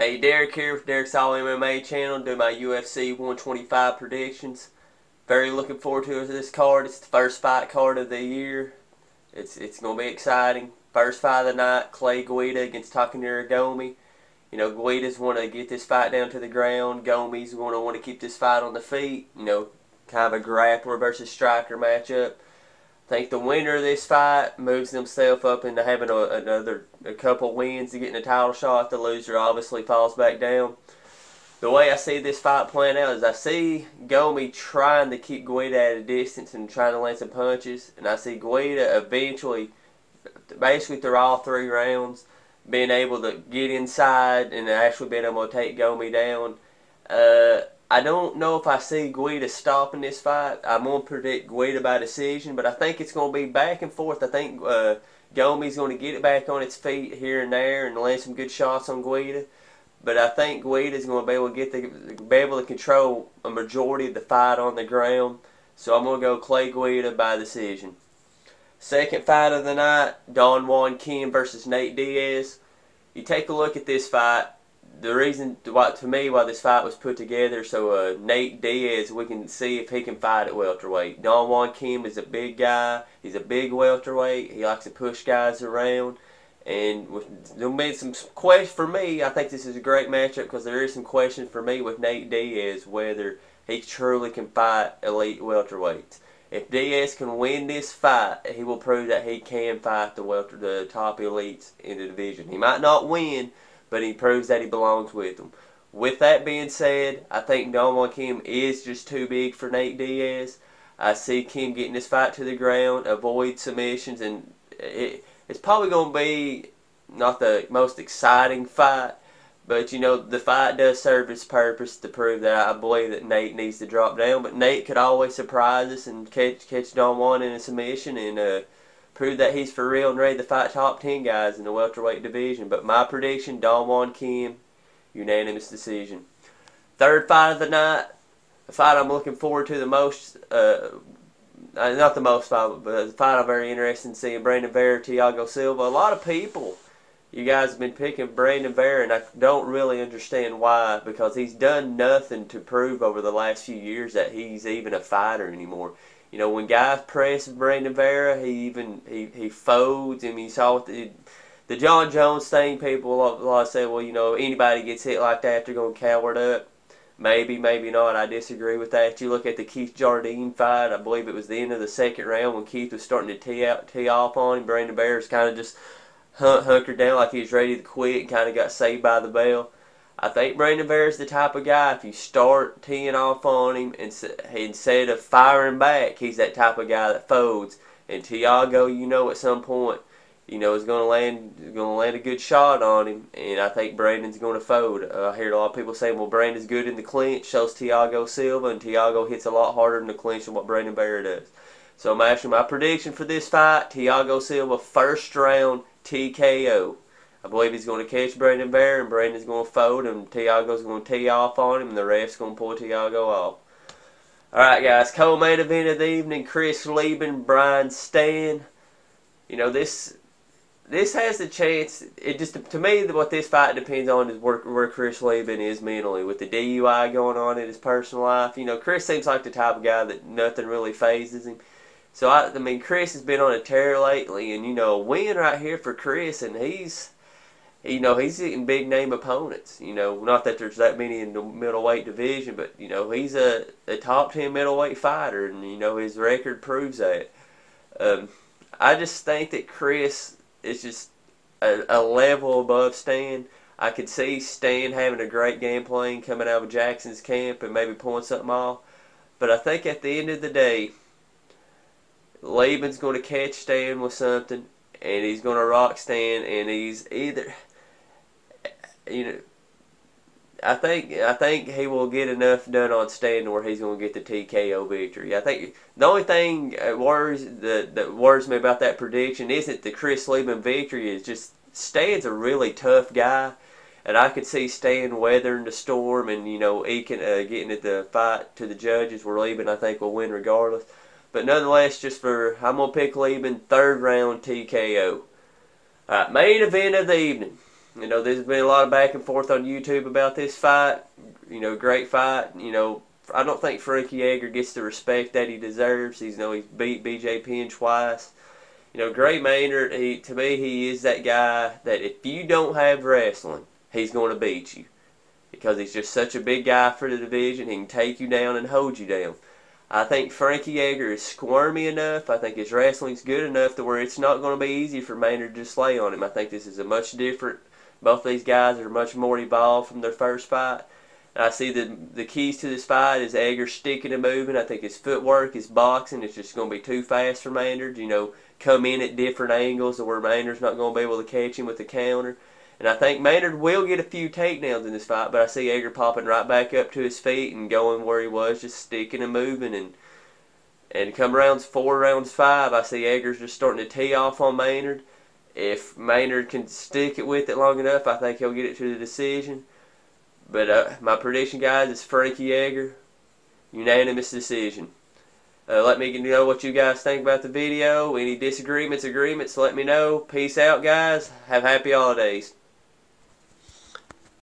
Hey, Derek here with Derek's All MMA channel, doing my UFC 125 predictions. Very looking forward to this card. It's the first fight card of the year. It's going to be exciting. First fight of the night, Clay Guida against Takanori Gomi. You know, Guida's want to get this fight down to the ground. Gomi's going to want to keep this fight on the feet. You know, kind of a grappler versus striker matchup. I think the winner of this fight moves themselves up into having a couple wins to getting a title shot. The loser obviously falls back down. The way I see this fight playing out is I see Gomi trying to keep Guida at a distance and trying to land some punches. And I see Guida eventually, basically through all 3 rounds, being able to get inside and actually being able to take Gomi down. I don't know if I see Guida stopping this fight. I'm going to predict Guida by decision, but I think it's going to be back and forth. I think Gomi's going to get it back on its feet here and there and land some good shots on Guida. But I think Guida's going to be able to control a majority of the fight on the ground. So I'm going to go Clay Guida by decision. Second fight of the night, Don Juan Kim versus Nate Diaz. You take a look at this fight. The reason, why this fight was put together, so Nate Diaz, we can see if he can fight at welterweight. Don Juan Kim is a big guy. He's a big welterweight. He likes to push guys around. And there'll be some questions for me. I think this is a great matchup because there is some questions for me with Nate Diaz whether he truly can fight elite welterweights. If Diaz can win this fight, he will prove that he can fight the top elites in the division. He might not win, but he proves that he belongs with them. With that being said, I think Don Juan Kim is just too big for Nate Diaz. I see Kim getting this fight to the ground, avoid submissions, and it's probably going to be not the most exciting fight, but you know, the fight does serve its purpose to prove that I believe that Nate needs to drop down. But Nate could always surprise us and catch Don Juan in a submission and prove that he's for real and ready to fight top 10 guys in the welterweight division. But my prediction, Don Juan Kim, unanimous decision. Third fight of the night, the fight I'm looking forward to the most, not the most fight, but the fight I'm very interested in seeing, Brandon Vera, Thiago Silva. A lot of people, you guys have been picking Brandon Vera, and I don't really understand why, because he's done nothing to prove over the last few years that he's even a fighter anymore. You know, when guys press Brandon Vera, he folds. I mean, you saw with the John Jones thing, people a lot say, well, you know, anybody gets hit like that, they're going to cower up. Maybe, maybe not. I disagree with that. You look at the Keith Jardine fight, I believe it was the end of the second round when Keith was starting to tee off on him. Brandon Vera's kind of just hunkered down like he was ready to quit and kind of got saved by the bell. I think Brandon Vera's the type of guy, if you start teeing off on him and instead of firing back, he's that type of guy that folds. And Thiago, you know, at some point, you know, is going to land a good shot on him, and I think Brandon's going to fold. I hear a lot of people saying, well, Brandon's good in the clinch, so's Thiago Silva, and Thiago hits a lot harder in the clinch than what Brandon Vera does. So I'm actually, my prediction for this fight, Thiago Silva, first round TKO. I believe he's going to catch Brandon Vera, and Brandon's going to fold, and Thiago's going to tee off on him, and the ref's going to pull Thiago off. Alright, guys, co-main event of the evening, Chris Lieben, Brian Stann. You know, this has the chance. It just, to me, what this fight depends on is where Chris Lieben is mentally. With the DUI going on in his personal life, you know, Chris seems like the type of guy that nothing really phases him. So I mean, Chris has been on a tear lately, and you know, a win right here for Chris, and he's hitting big name opponents. You know, not that there's that many in the middleweight division, but you know, he's a top 10 middleweight fighter, and you know, his record proves that. I just think that Chris is just a level above Stan. I could see Stan having a great game plan coming out of Jackson's camp and maybe pulling something off. But I think at the end of the day, Lieben's going to catch Stan with something, and he's going to rock Stan, and he's either, you know, I think he will get enough done on Stan where he's going to get the TKO victory. I think the only thing that worries me about that prediction isn't the Chris Lieben victory. It's just Stan's a really tough guy, and I could see Stan weathering the storm and, you know, getting at the fight to the judges where Lieben, I think, will win regardless. But nonetheless, I'm going to pick Lieben, third round TKO. Alright, main event of the evening. You know, there's been a lot of back and forth on YouTube about this fight. You know, great fight. You know, I don't think Frankie Edgar gets the respect that he deserves. He's beat BJ Penn twice. You know, Gray Maynard, to me, he is that guy that if you don't have wrestling, he's going to beat you. Because he's just such a big guy for the division. He can take you down and hold you down. I think Frankie Edgar is squirmy enough. I think his wrestling's good enough to where it's not going to be easy for Maynard to just lay on him. I think this is a much different. Both these guys are much more evolved from their first fight. And I see the keys to this fight is Edgar sticking and moving. I think his footwork, his boxing, is just going to be too fast for Maynard. You know, come in at different angles to where Maynard's not going to be able to catch him with the counter. And I think Maynard will get a few takedowns in this fight, but I see Edgar popping right back up to his feet and going where he was, just sticking and moving. And come rounds 4, rounds 5, I see Edgar's just starting to tee off on Maynard. If Maynard can stick it with it long enough, I think he'll get it to the decision. But my prediction, guys, is Frankie Edgar, unanimous decision. Let me know what you guys think about the video. Any disagreements, agreements, let me know. Peace out, guys. Have happy holidays.